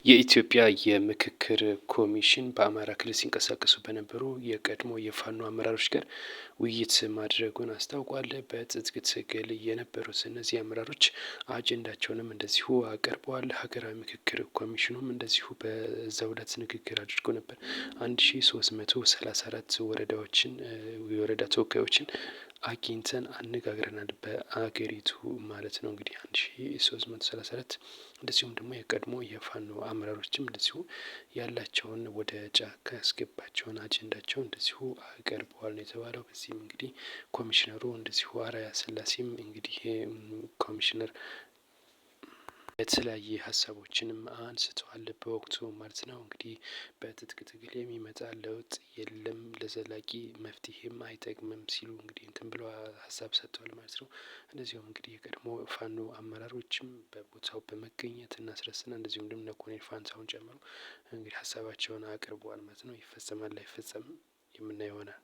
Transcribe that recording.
የኢትዮጵያ የምክክር ኮሚሽን በአማራ ክልል ሲንቀሳቀሱ በነበሩ የቀድሞ የፋኖ አመራሮች ጋር ውይይት ማድረጉን አስታውቋል። በትጥቅ ትግል የነበሩት እነዚህ አመራሮች አጀንዳቸውንም እንደዚሁ አቅርበዋል። ሀገራዊ ምክክር ኮሚሽኑም እንደዚሁ በዛው ዕለት ንግግር አድርጎ ነበር። 1334 ወረዳዎችን የወረዳ ተወካዮችን አግኝተን አነጋግረናል። በአገሪቱ ማለት ነው እንግዲህ 1334 እንደዚሁም ደግሞ የቀድሞ የፋኖ አመራሮችም እንደዚሁ ያላቸውን ወደ ጫካ ያስገባቸውን አጀንዳቸውን እንደዚሁ አቅርበዋል ነው የተባለው። በዚህም እንግዲህ ኮሚሽነሩ እንደዚሁ አርአያ ስላሴም እንግዲህ ኮሚሽነር የተለያየ ሀሳቦችንም አንስተዋል በወቅቱ ማለት ነው። እንግዲህ በትጥቅ ትግል የሚመጣ ለውጥ የለም፣ ለዘላቂ መፍትሄም አይጠቅምም ሲሉ እንግዲህ እንትን ብለው ሀሳብ ሰጥተዋል ማለት ነው። እንደዚሁም እንግዲህ የቀድሞ ፋኖ አመራሮችም በቦታው በመገኘት እና አስረስና እንደዚሁም ደግሞ ኮሎኔል ፋንታሁን ጨምሮ እንግዲህ ሀሳባቸውን አቅርበዋል ማለት ነው። ይፈጸማል አይፈጸምም የምናየው ይሆናል።